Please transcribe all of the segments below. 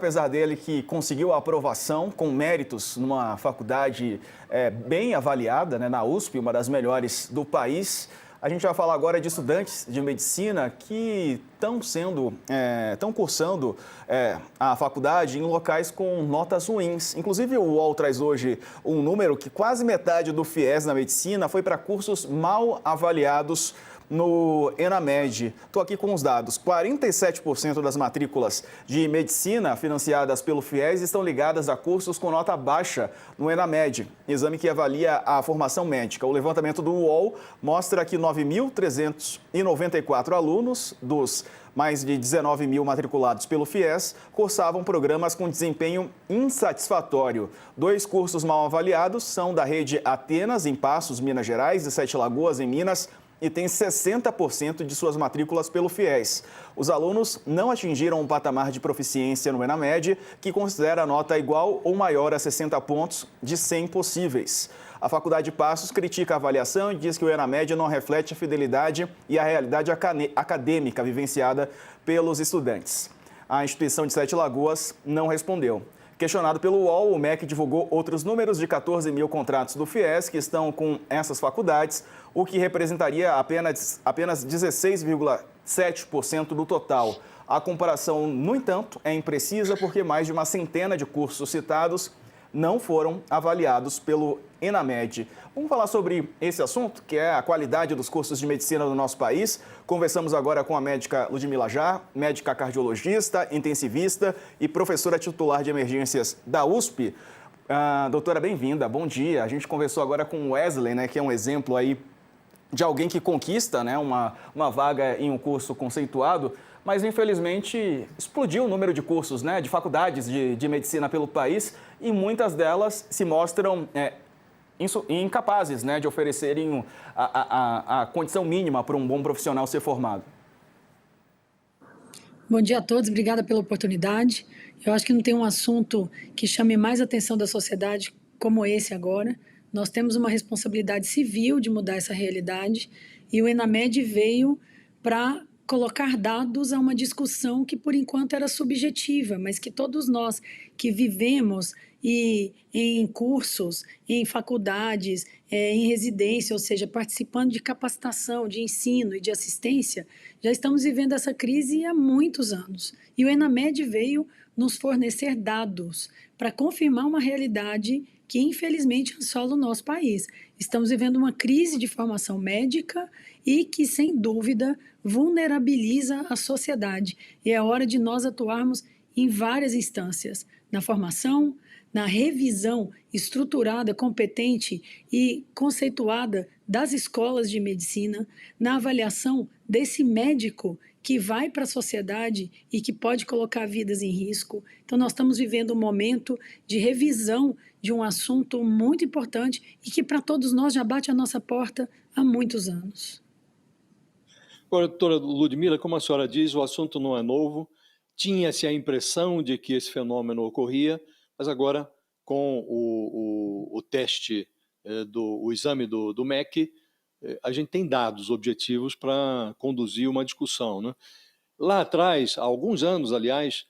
Apesar dele que conseguiu a aprovação com méritos numa faculdade bem avaliada, né, na USP, uma das melhores do país. A gente vai falar agora de estudantes de medicina que estão cursando a faculdade em locais com notas ruins. Inclusive, o UOL traz hoje um número que quase metade do FIES na medicina foi para cursos mal avaliados no ENAMED. Estou aqui com os dados. 47% das matrículas de medicina financiadas pelo FIES estão ligadas a cursos com nota baixa no ENAMED, exame que avalia a formação médica. O levantamento do UOL mostra que 9.394 alunos dos mais de 19 mil matriculados pelo FIES cursavam programas com desempenho insatisfatório. 2 cursos mal avaliados são da rede Atenas, em Passos, Minas Gerais, e Sete Lagoas, em Minas, e tem 60% de suas matrículas pelo FIES. Os alunos não atingiram um patamar de proficiência no ENAMED, que considera a nota igual ou maior a 60 pontos de 100 possíveis. A Faculdade de Passos critica a avaliação e diz que o ENAMED não reflete a fidelidade e a realidade acadêmica vivenciada pelos estudantes. A instituição de Sete Lagoas não respondeu. Questionado pelo UOL, o MEC divulgou outros números de 14 mil contratos do FIES que estão com essas faculdades, o que representaria apenas 16,7% do total. A comparação, no entanto, é imprecisa porque mais de uma centena de cursos citados não foram avaliados pelo ENAMED. Vamos falar sobre esse assunto, que é a qualidade dos cursos de medicina no nosso país. Conversamos agora com a médica Ludmila Jar, médica cardiologista, intensivista e professora titular de emergências da USP. Doutora, bem-vinda, bom dia. A gente conversou agora com o Wesley, né, que é um exemplo aí de alguém que conquista, né, uma vaga em um curso conceituado, mas infelizmente explodiu o número de cursos, né, de faculdades de medicina pelo país e muitas delas se mostram incapazes, né, de oferecerem a condição mínima para um bom profissional ser formado. Bom dia a todos, obrigada pela oportunidade. Eu acho que não tem um assunto que chame mais a atenção da sociedade como esse agora. Nós temos uma responsabilidade civil de mudar essa realidade e o ENAMED veio para colocar dados a uma discussão que por enquanto era subjetiva, mas que todos nós que vivemos em cursos, em faculdades, em residência, ou seja, participando de capacitação, de ensino e de assistência, já estamos vivendo essa crise há muitos anos. E o ENAMED veio nos fornecer dados para confirmar uma realidade que infelizmente assola o nosso país. Estamos vivendo uma crise de formação médica e que, sem dúvida, vulnerabiliza a sociedade. E é hora de nós atuarmos em várias instâncias, na formação, na revisão estruturada, competente e conceituada das escolas de medicina, na avaliação desse médico que vai para a sociedade e que pode colocar vidas em risco. Então, nós estamos vivendo um momento de revisão de um assunto muito importante e que, para todos nós, já bate a nossa porta há muitos anos. Agora, doutora Ludmila, como a senhora diz, o assunto não é novo. Tinha-se a impressão de que esse fenômeno ocorria, mas agora, com o teste, o exame do MEC, a gente tem dados objetivos para conduzir uma discussão, né? Lá atrás, há alguns anos, aliás,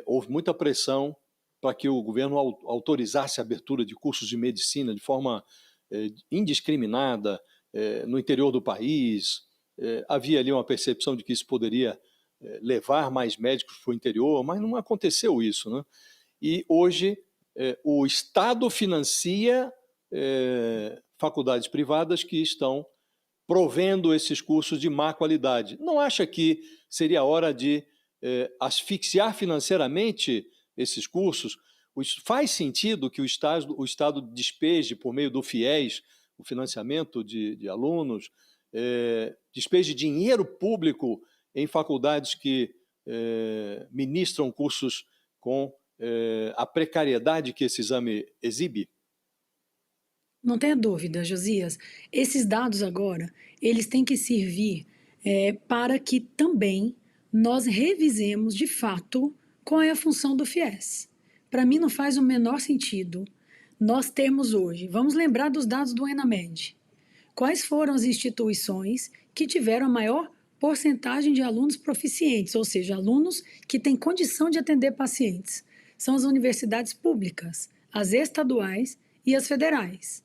houve muita pressão para que o governo autorizasse a abertura de cursos de medicina de forma indiscriminada no interior do país. Havia ali uma percepção de que isso poderia levar mais médicos para o interior, mas não aconteceu isso, né? E hoje o Estado financia faculdades privadas que estão provendo esses cursos de má qualidade. Não acha que seria hora de asfixiar financeiramente esses cursos? Faz sentido que o Estado despeje, por meio do FIES, o financiamento de alunos, despeje dinheiro público em faculdades que ministram cursos com a precariedade que esse exame exibe? Não tenha dúvida, Josias. Esses dados agora, eles têm que servir para que também nós revisemos de fato qual é a função do FIES. Para mim não faz o menor sentido nós termos hoje, vamos lembrar dos dados do ENAMED, quais foram as instituições que tiveram a maior porcentagem de alunos proficientes, ou seja, alunos que têm condição de atender pacientes. São as universidades públicas, as estaduais e as federais.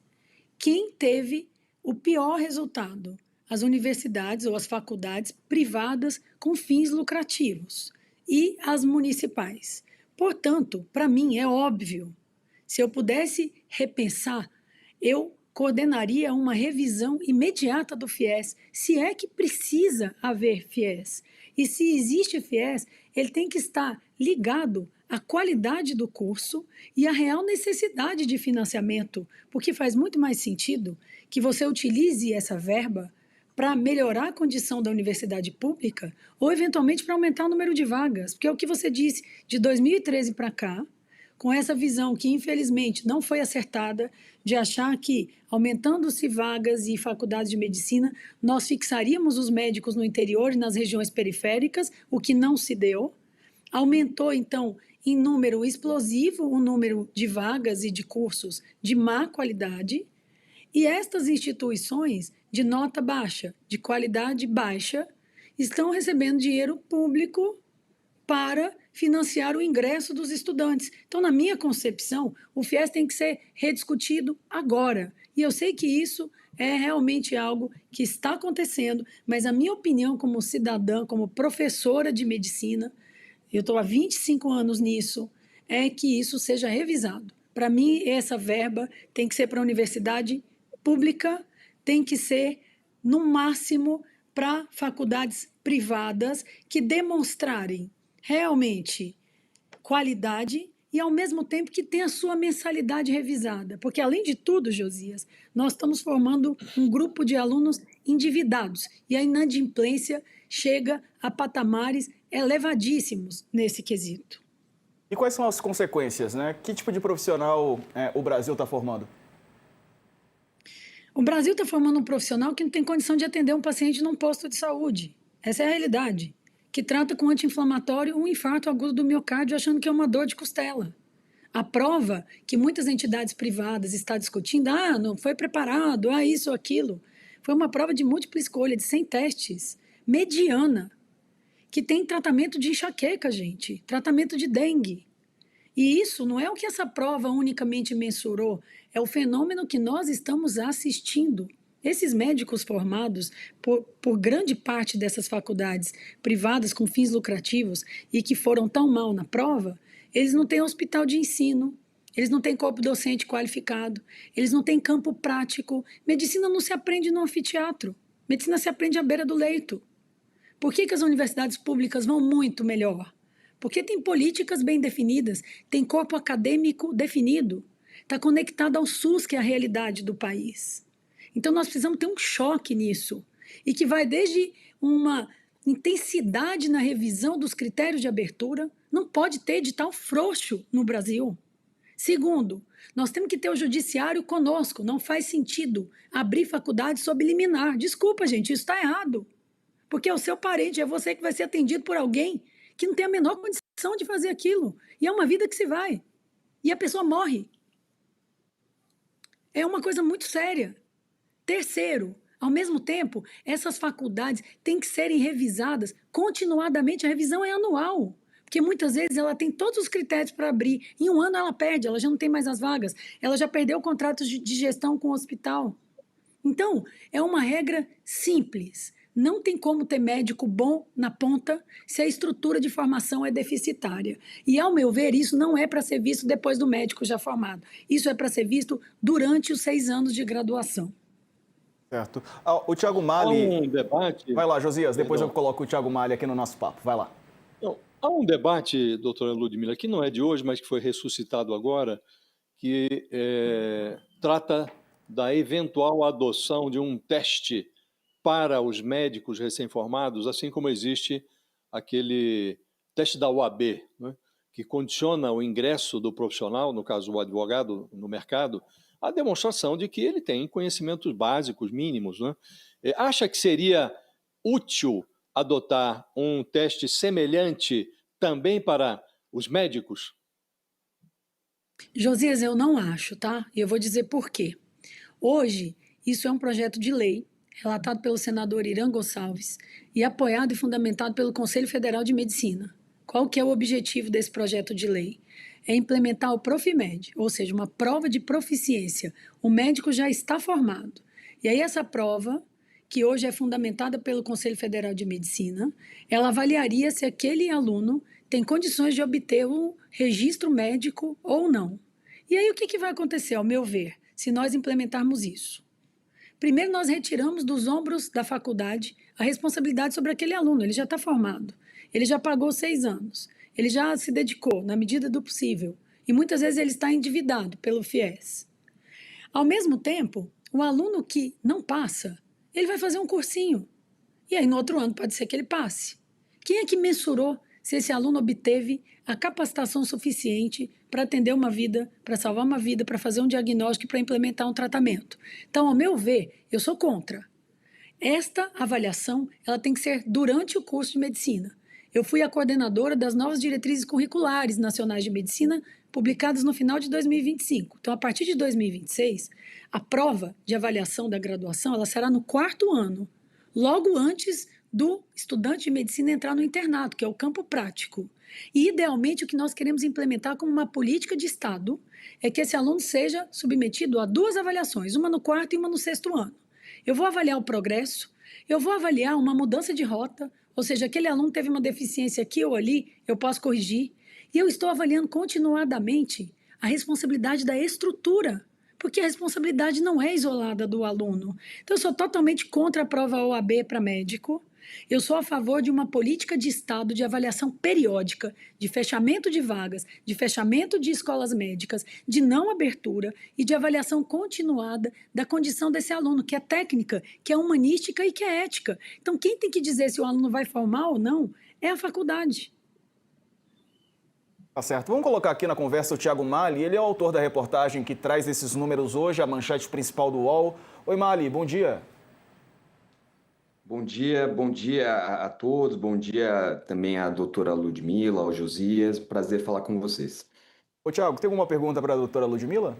Quem teve o pior resultado? As universidades ou as faculdades privadas com fins lucrativos e as municipais. Portanto, para mim é óbvio, se eu pudesse repensar, eu coordenaria uma revisão imediata do FIES, se é que precisa haver FIES. E se existe FIES, ele tem que estar ligado à qualidade do curso e à real necessidade de financiamento, porque faz muito mais sentido que você utilize essa verba para melhorar a condição da universidade pública ou, eventualmente, para aumentar o número de vagas, porque é o que você disse, de 2013 para cá, com essa visão que, infelizmente, não foi acertada, de achar que, aumentando-se vagas e faculdades de medicina, nós fixaríamos os médicos no interior e nas regiões periféricas, o que não se deu. Aumentou, então, em número explosivo o número de vagas e de cursos de má qualidade, e estas instituições de nota baixa, de qualidade baixa, estão recebendo dinheiro público para financiar o ingresso dos estudantes. Então, na minha concepção, o FIES tem que ser rediscutido agora. E eu sei que isso é realmente algo que está acontecendo, mas a minha opinião como cidadã, como professora de medicina, eu estou há 25 anos nisso, é que isso seja revisado. Para mim, essa verba tem que ser para a universidade pública, tem que ser, no máximo, para faculdades privadas que demonstrarem realmente qualidade e, ao mesmo tempo, que tenha a sua mensalidade revisada. Porque, além de tudo, Josias, nós estamos formando um grupo de alunos endividados e a inadimplência chega a patamares elevadíssimos nesse quesito. E quais são as consequências, né? Que tipo de profissional o Brasil está formando? O Brasil está formando um profissional que não tem condição de atender um paciente num posto de saúde. Essa é a realidade. Que trata com anti-inflamatório um infarto agudo do miocárdio achando que é uma dor de costela. A prova que muitas entidades privadas estão discutindo, não foi preparado, isso ou aquilo, foi uma prova de múltipla escolha, de 100 testes, mediana, que tem tratamento de enxaqueca, gente, tratamento de dengue. E isso não é o que essa prova unicamente mensurou, é o fenômeno que nós estamos assistindo. Esses médicos formados por grande parte dessas faculdades privadas com fins lucrativos e que foram tão mal na prova, eles não têm hospital de ensino, eles não têm corpo docente qualificado, eles não têm campo prático. Medicina não se aprende no anfiteatro, medicina se aprende à beira do leito. Por que as universidades públicas vão muito melhor? Porque tem políticas bem definidas, tem corpo acadêmico definido, está conectado ao SUS, que é a realidade do país. Então, nós precisamos ter um choque nisso, e que vai desde uma intensidade na revisão dos critérios de abertura, não pode ter edital frouxo no Brasil. Segundo, nós temos que ter o judiciário conosco, não faz sentido abrir faculdade sob liminar. Desculpa, gente, isso está errado, porque é o seu parente, é você que vai ser atendido por alguém que não tem a menor condição de fazer aquilo, e é uma vida que se vai, e a pessoa morre. É uma coisa muito séria. Terceiro, ao mesmo tempo, essas faculdades têm que serem revisadas continuadamente. A revisão é anual, porque muitas vezes ela tem todos os critérios para abrir. Em um ano ela perde, ela já não tem mais as vagas, ela já perdeu o contrato de gestão com o hospital. Então, é uma regra simples. Não tem como ter médico bom na ponta se a estrutura de formação é deficitária. E, ao meu ver, isso não é para ser visto depois do médico já formado. Isso é para ser visto durante os 6 anos de graduação. Certo. O Thiago Malli... Há um debate... Vai lá, Josias, depois eu coloco o Thiago Malli aqui no nosso papo. Vai lá. Não, há um debate, doutora Ludmila, que não é de hoje, mas que foi ressuscitado agora, que trata da eventual adoção de um teste para os médicos recém-formados, assim como existe aquele teste da OAB, né, que condiciona o ingresso do profissional, no caso o advogado, no mercado, a demonstração de que ele tem conhecimentos básicos, mínimos. Né? Acha que seria útil adotar um teste semelhante também para os médicos? Josias, eu não acho, tá? E eu vou dizer por quê. Hoje, isso é um projeto de lei relatado pelo senador Irã Gonçalves e apoiado e fundamentado pelo Conselho Federal de Medicina. Qual que é o objetivo desse projeto de lei? É implementar o Profimed, ou seja, uma prova de proficiência. O médico já está formado. E aí essa prova, que hoje é fundamentada pelo Conselho Federal de Medicina, ela avaliaria se aquele aluno tem condições de obter o registro médico ou não. E aí o que vai acontecer, ao meu ver, se nós implementarmos isso? Primeiro, nós retiramos dos ombros da faculdade a responsabilidade sobre aquele aluno. Ele já está formado, ele já pagou 6 anos, ele já se dedicou na medida do possível e muitas vezes ele está endividado pelo FIES. Ao mesmo tempo, o aluno que não passa, ele vai fazer um cursinho e aí no outro ano pode ser que ele passe. Quem é que mensurou se esse aluno obteve a capacitação suficiente para atender uma vida, para salvar uma vida, para fazer um diagnóstico e para implementar um tratamento? Então, ao meu ver, eu sou contra. Esta avaliação, ela tem que ser durante o curso de medicina. Eu fui a coordenadora das novas diretrizes curriculares nacionais de medicina, publicadas no final de 2025. Então, a partir de 2026, a prova de avaliação da graduação, ela será no 4º ano, logo antes do estudante de medicina entrar no internato, que é o campo prático. E, idealmente, o que nós queremos implementar como uma política de Estado é que esse aluno seja submetido a 2 avaliações, uma no 4º e uma no 6º ano. Eu vou avaliar o progresso, eu vou avaliar uma mudança de rota, ou seja, aquele aluno teve uma deficiência aqui ou ali, eu posso corrigir. E eu estou avaliando continuadamente a responsabilidade da estrutura, porque a responsabilidade não é isolada do aluno. Então, eu sou totalmente contra a prova OAB para médico. Eu sou a favor de uma política de Estado de avaliação periódica, de fechamento de vagas, de fechamento de escolas médicas, de não abertura e de avaliação continuada da condição desse aluno, que é técnica, que é humanística e que é ética. Então, quem tem que dizer se o aluno vai formar ou não é a faculdade. Tá certo. Vamos colocar aqui na conversa o Thiago Mali. Ele é o autor da reportagem que traz esses números hoje, a manchete principal do UOL. Oi, Mali, bom dia. Bom dia a todos, bom dia também à doutora Ludmila, ao Josias, prazer falar com vocês. Ô, Thiago, tem alguma pergunta para a doutora Ludmila?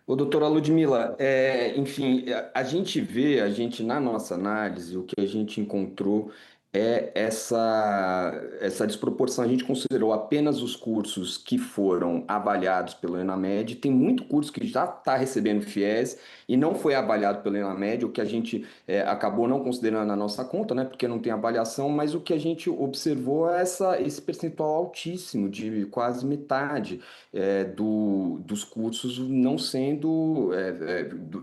Ô, doutora Ludmila, enfim, a gente na nossa análise, o que a gente encontrou é essa desproporção. A gente considerou apenas os cursos que foram avaliados pelo ENAMED. Tem muito curso que já está recebendo FIES e não foi avaliado pelo ENAMED, o que a gente acabou não considerando na nossa conta, né, porque não tem avaliação, mas o que a gente observou é esse percentual altíssimo, de quase metade dos cursos não sendo,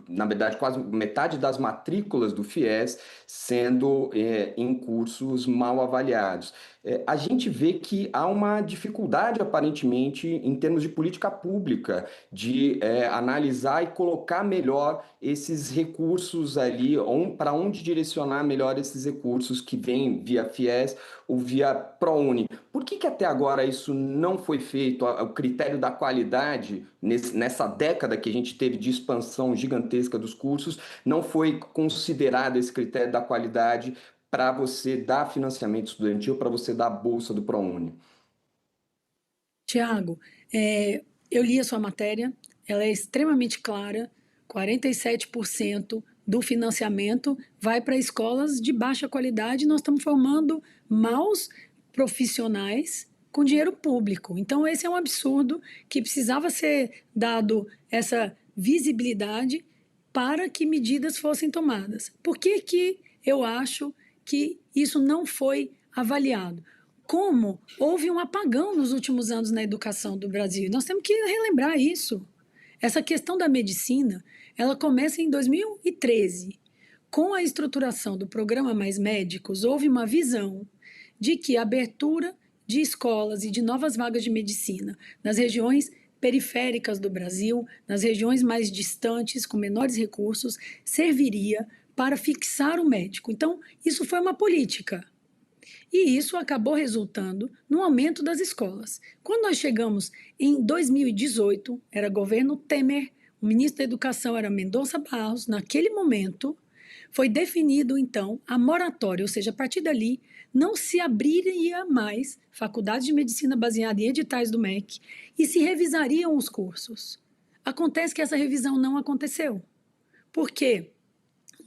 na verdade, quase metade das matrículas do FIES sendo em cursos mal avaliados. A gente vê que há uma dificuldade, aparentemente, em termos de política pública, de analisar e colocar melhor esses recursos ali, para onde direcionar melhor esses recursos que vêm via FIES ou via ProUni. Por que até agora isso não foi feito? O critério da qualidade, nessa década que a gente teve de expansão gigantesca dos cursos, não foi considerado esse critério da qualidade para você dar financiamento estudantil, para você dar a bolsa do ProUni? Tiago, eu li a sua matéria, ela é extremamente clara, 47% do financiamento vai para escolas de baixa qualidade, nós estamos formando maus profissionais com dinheiro público. Então, esse é um absurdo que precisava ser dado essa visibilidade para que medidas fossem tomadas. Por que eu acho que isso não foi avaliado? Como houve um apagão nos últimos anos na educação do Brasil. Nós temos que relembrar isso. Essa questão da medicina, ela começa em 2013. Com a estruturação do programa Mais Médicos, houve uma visão de que a abertura de escolas e de novas vagas de medicina nas regiões periféricas do Brasil, nas regiões mais distantes, com menores recursos, serviria para fixar o médico. Então, isso foi uma política. E isso acabou resultando no aumento das escolas. Quando nós chegamos em 2018, era governo Temer, o ministro da Educação era Mendonça Barros, naquele momento foi definido, então, a moratória, ou seja, a partir dali não se abriria mais faculdades de medicina baseada em editais do MEC e se revisariam os cursos. Acontece que essa revisão não aconteceu. Por quê?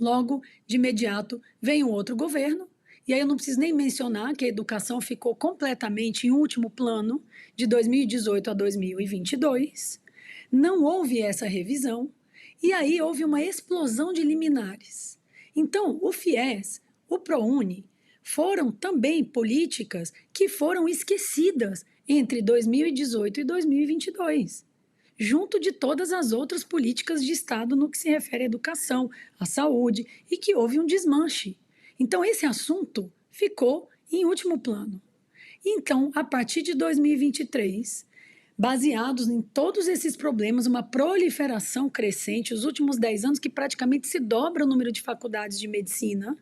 logo, de imediato, vem um outro governo, e aí eu não preciso nem mencionar que a educação ficou completamente em último plano de 2018 a 2022, não houve essa revisão, e aí houve uma explosão de liminares. Então, o FIES, o ProUni, foram também políticas que foram esquecidas entre 2018 e 2022, junto de todas as outras políticas de Estado no que se refere à educação, à saúde, e que houve um desmanche. Então, esse assunto ficou em último plano. Então, a partir de 2023, baseados em todos esses problemas, uma proliferação crescente, os últimos 10 anos, que praticamente se dobra o número de faculdades de medicina,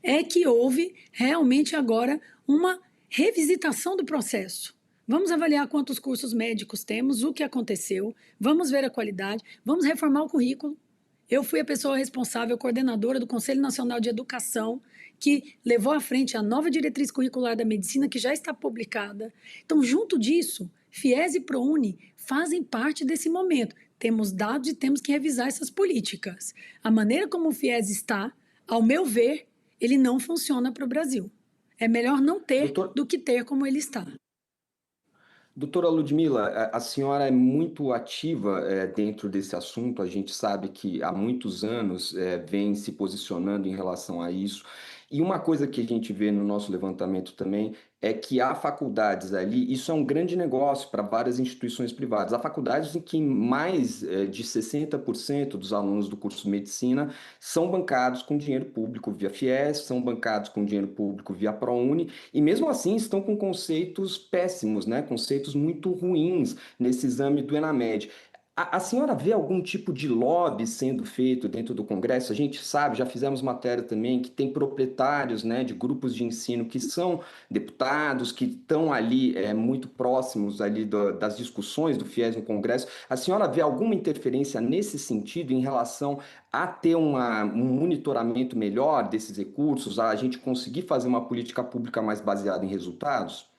é que houve realmente agora uma revisitação do processo. Vamos avaliar quantos cursos médicos temos, o que aconteceu, vamos ver a qualidade, vamos reformar o currículo. Eu fui a pessoa responsável, coordenadora do Conselho Nacional de Educação, que levou à frente a nova diretriz curricular da medicina, que já está publicada. Então, junto disso, FIES e ProUni fazem parte desse momento. Temos dados e temos que revisar essas políticas. A maneira como o FIES está, ao meu ver, ele não funciona para o Brasil. É melhor não ter do que ter como ele está. Doutora Ludmila, a senhora é muito ativa dentro desse assunto, a gente sabe que há muitos anos vem se posicionando em relação a isso, e uma coisa que a gente vê no nosso levantamento também é que há faculdades ali, isso é um grande negócio para várias instituições privadas, há faculdades em que mais de 60% dos alunos do curso de medicina são bancados com dinheiro público via FIES, são bancados com dinheiro público via ProUni, e mesmo assim estão com conceitos péssimos, né? Conceitos muito ruins nesse exame do ENAMED. A senhora vê algum tipo de lobby sendo feito dentro do Congresso? A gente sabe, já fizemos matéria também, que tem proprietários, né, de grupos de ensino que são deputados, que estão ali muito próximos ali das discussões do FIES no Congresso. A senhora vê alguma interferência nesse sentido em relação a ter um monitoramento melhor desses recursos, a gente conseguir fazer uma política pública mais baseada em resultados?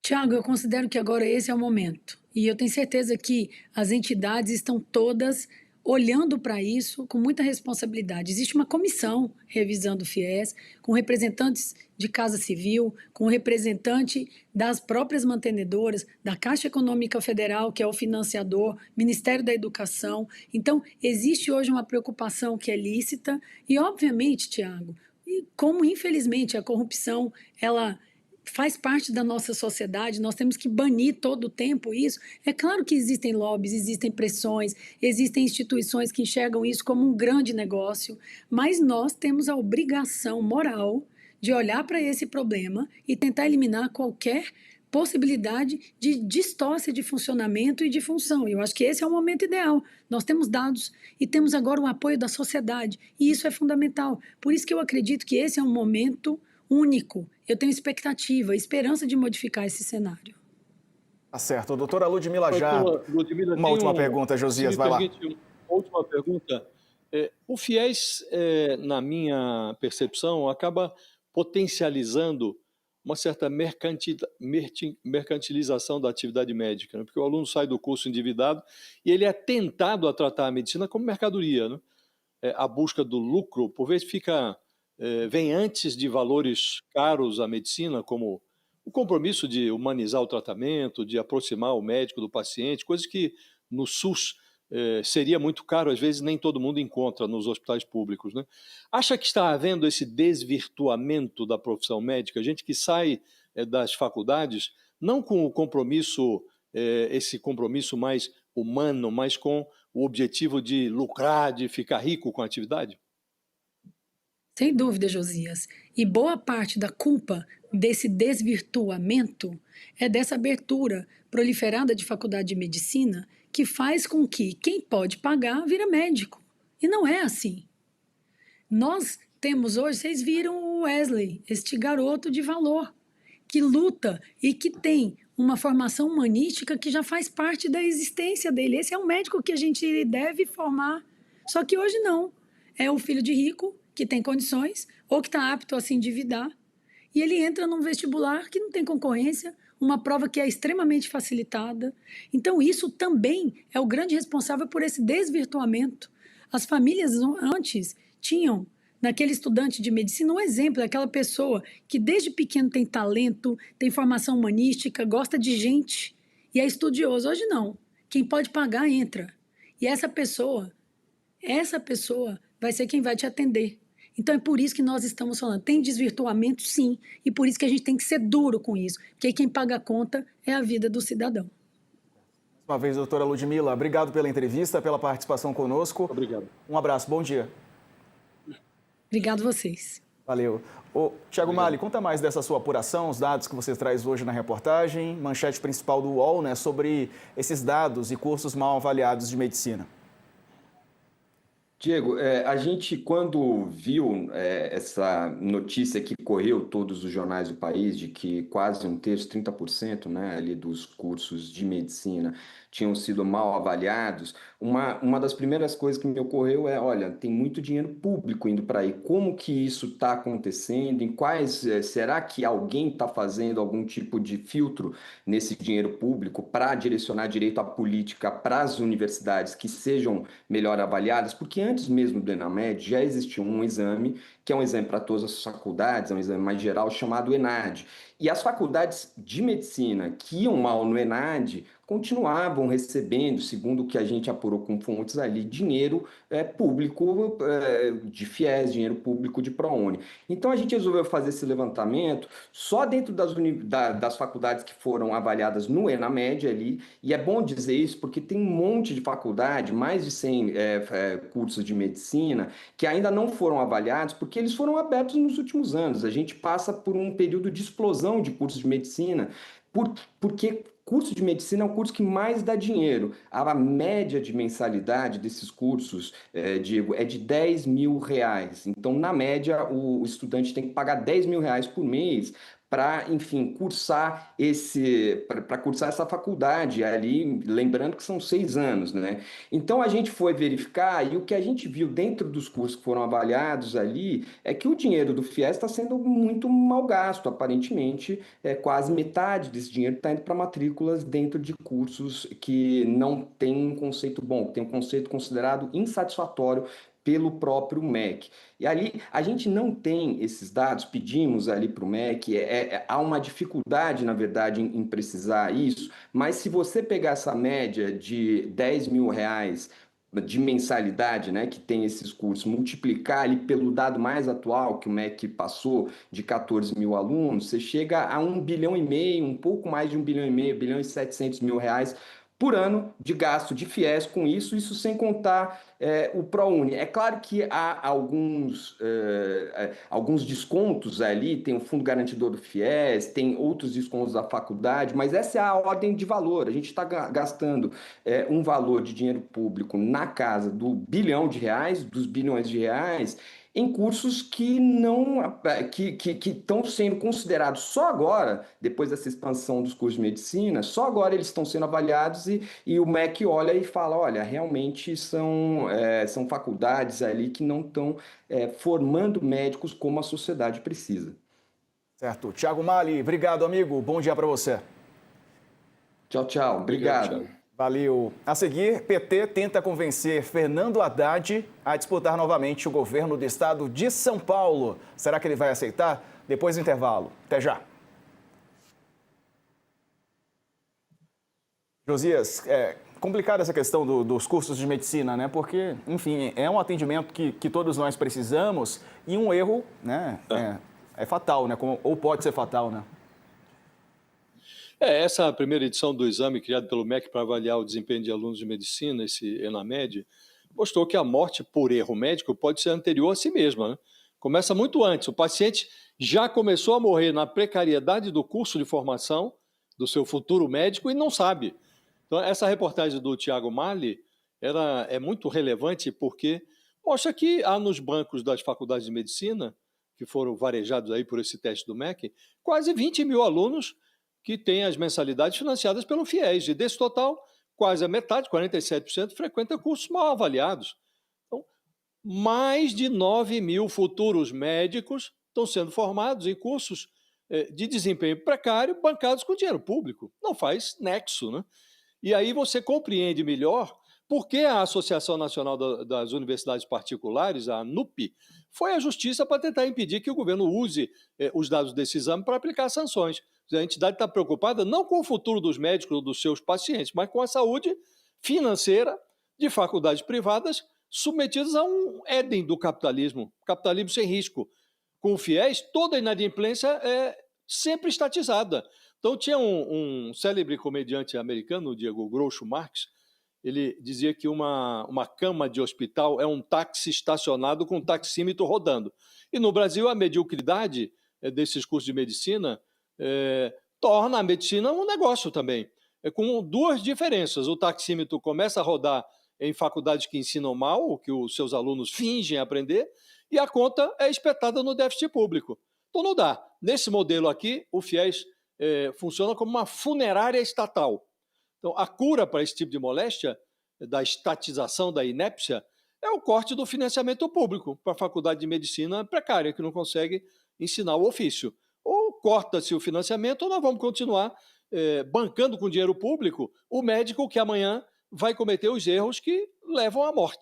Tiago, eu considero que agora esse é o momento. E eu tenho certeza que as entidades estão todas olhando para isso com muita responsabilidade. Existe uma comissão revisando o FIES, com representantes de Casa Civil, com representante das próprias mantenedoras, da Caixa Econômica Federal, que é o financiador, Ministério da Educação. Então, existe hoje uma preocupação que é lícita e, obviamente, Tiago, como infelizmente a corrupção, ela faz parte da nossa sociedade, nós temos que banir todo o tempo isso. É claro que existem lobbies, existem pressões, existem instituições que enxergam isso como um grande negócio, mas nós temos a obrigação moral de olhar para esse problema e tentar eliminar qualquer possibilidade de distócia de funcionamento e de função. Eu acho que esse é o momento ideal. Nós temos dados e temos agora o apoio da sociedade, e isso é fundamental. Por isso que eu acredito que esse é um momento único. Eu tenho expectativa, esperança de modificar esse cenário. Tá certo. Doutora Ludmila, já Ludmila, uma última pergunta, Josias, vai lá. Uma última pergunta. O FIES, na minha percepção, acaba potencializando uma certa mercantilização da atividade médica, né? Porque o aluno sai do curso endividado e ele é tentado a tratar a medicina como mercadoria, né? A busca do lucro, por vezes, vem antes de valores caros à medicina, como o compromisso de humanizar o tratamento, de aproximar o médico do paciente, coisas que no SUS seria muito caro, às vezes nem todo mundo encontra nos hospitais públicos, né? Acha que está havendo esse desvirtuamento da profissão médica, gente que sai das faculdades, não com o compromisso, esse compromisso mais humano, mas com o objetivo de lucrar, de ficar rico com a atividade? Sem dúvida, Josias. E boa parte da culpa desse desvirtuamento é dessa abertura proliferada de faculdade de medicina que faz com que quem pode pagar vira médico. E não é assim. Nós temos hoje, vocês viram o Wesley, este garoto de valor, que luta e que tem uma formação humanística que já faz parte da existência dele. Esse é um médico que a gente deve formar. Só que hoje não. É o filho de rico que tem condições ou que está apto a se endividar, e ele entra num vestibular que não tem concorrência, uma prova que é extremamente facilitada. Então, isso também é o grande responsável por esse desvirtuamento. As famílias antes tinham, naquele estudante de medicina, um exemplo, aquela pessoa que desde pequeno tem talento, tem formação humanística, gosta de gente e é estudioso. Hoje não. Quem pode pagar, entra. E essa pessoa vai ser quem vai te atender. Então é por isso que nós estamos falando. Tem desvirtuamento, sim, e por isso que a gente tem que ser duro com isso, porque quem paga a conta é a vida do cidadão. Mais uma vez, doutora Ludmila, obrigado pela entrevista, pela participação conosco. Obrigado. Um abraço, bom dia. Obrigado a vocês. Valeu. Tiago Malli, conta mais dessa sua apuração, os dados que você traz hoje na reportagem, manchete principal do UOL, né, sobre esses dados e cursos mal avaliados de medicina. Diego, a gente, quando viu essa notícia que correu todos os jornais do país, de que quase um terço, 30%, né, ali dos cursos de medicina tinham sido mal avaliados, uma das primeiras coisas que me ocorreu é, olha, tem muito dinheiro público indo para aí, como que isso está acontecendo, será que alguém está fazendo algum tipo de filtro nesse dinheiro público para direcionar direito à política para as universidades que sejam melhor avaliadas? Porque antes mesmo do ENAMED já existia um exame, que é um exame para todas as faculdades, é um exame mais geral, chamado ENAD. E as faculdades de medicina que iam mal no ENAD continuavam recebendo, segundo o que a gente apurou com fontes ali, dinheiro público de FIES, dinheiro público de ProUni. Então a gente resolveu fazer esse levantamento só dentro das faculdades que foram avaliadas no ENAMED ali, e é bom dizer isso porque tem um monte de faculdade, mais de 100 cursos de medicina, que ainda não foram avaliados porque eles foram abertos nos últimos anos. A gente passa por um período de explosão de cursos de medicina, porque curso de medicina é o curso que mais dá dinheiro. A média de mensalidade desses cursos, Diego, é de R$ 10.000. Então, na média, o estudante tem que pagar R$ 10.000 por mês para, enfim, cursar essa faculdade ali, lembrando que são 6 anos, né? Então a gente foi verificar e o que a gente viu dentro dos cursos que foram avaliados ali é que o dinheiro do FIES está sendo muito mal gasto. Aparentemente, quase metade desse dinheiro está indo para matrículas dentro de cursos que não têm um conceito bom, que tem um conceito considerado insatisfatório pelo próprio MEC. E ali a gente não tem esses dados, pedimos ali para o MEC, há uma dificuldade, na verdade, em precisar isso, mas se você pegar essa média de R$ 10.000 de mensalidade, né, que tem esses cursos, multiplicar ali pelo dado mais atual que o MEC passou, de 14 mil alunos, você chega a 1,5 bilhão, um pouco mais de 1,5 bilhão, 1,7 bilhão por ano de gasto de FIES com isso sem contar o ProUni. É claro que há alguns descontos ali, tem o Fundo Garantidor do FIES, tem outros descontos da faculdade, mas essa é a ordem de valor. A gente está gastando um valor de dinheiro público na casa do bilhão de reais, dos bilhões de reais, em cursos que estão sendo considerados só agora, depois dessa expansão dos cursos de medicina, só agora eles estão sendo avaliados e o MEC olha e fala, olha, realmente são faculdades ali que não estão formando médicos como a sociedade precisa. Certo. Tiago Malli, obrigado, amigo. Bom dia para você. Tchau, tchau. Obrigado. Valeu. A seguir, PT tenta convencer Fernando Haddad a disputar novamente o governo do estado de São Paulo. Será que ele vai aceitar? Depois do intervalo. Até já. Josias, complicada essa questão dos cursos de medicina, né? Porque, enfim, é um atendimento que todos nós precisamos e um erro, né, é fatal, né? Ou pode ser fatal, né? Essa primeira edição do exame criado pelo MEC para avaliar o desempenho de alunos de medicina, esse ENAMED, mostrou que a morte por erro médico pode ser anterior a si mesma, né? Começa muito antes. O paciente já começou a morrer na precariedade do curso de formação do seu futuro médico e não sabe. Então, essa reportagem do Tiago Malli é muito relevante porque mostra que há nos bancos das faculdades de medicina, que foram varejados aí por esse teste do MEC, quase 20 mil alunos que têm as mensalidades financiadas pelo FIES. E desse total, quase a metade, 47%, frequenta cursos mal avaliados. Então, mais de 9 mil futuros médicos estão sendo formados em cursos de desempenho precário, bancados com dinheiro público. Não faz nexo, né? E aí você compreende melhor Porque a Associação Nacional das Universidades Particulares, a ANUP, foi à justiça para tentar impedir que o governo use os dados desse exame para aplicar sanções. A entidade está preocupada não com o futuro dos médicos ou dos seus pacientes, mas com a saúde financeira de faculdades privadas submetidas a um Éden do capitalismo sem risco. Com o FIES, toda a inadimplência é sempre estatizada. Então, tinha um célebre comediante americano, o Diego Groucho Marx. Ele dizia que uma cama de hospital é um táxi estacionado com um taxímetro rodando. E no Brasil, a mediocridade desses cursos de medicina torna a medicina um negócio também. Com duas diferenças. O taxímetro começa a rodar em faculdades que ensinam mal, o que os seus alunos fingem aprender, e a conta é espetada no déficit público. Então não dá. Nesse modelo aqui, o FIES funciona como uma funerária estatal. Então, a cura para esse tipo de moléstia, da estatização da inépcia, é o corte do financiamento público para a faculdade de medicina precária, que não consegue ensinar o ofício. Ou corta-se o financiamento, ou nós vamos continuar bancando com dinheiro público o médico que amanhã vai cometer os erros que levam à morte.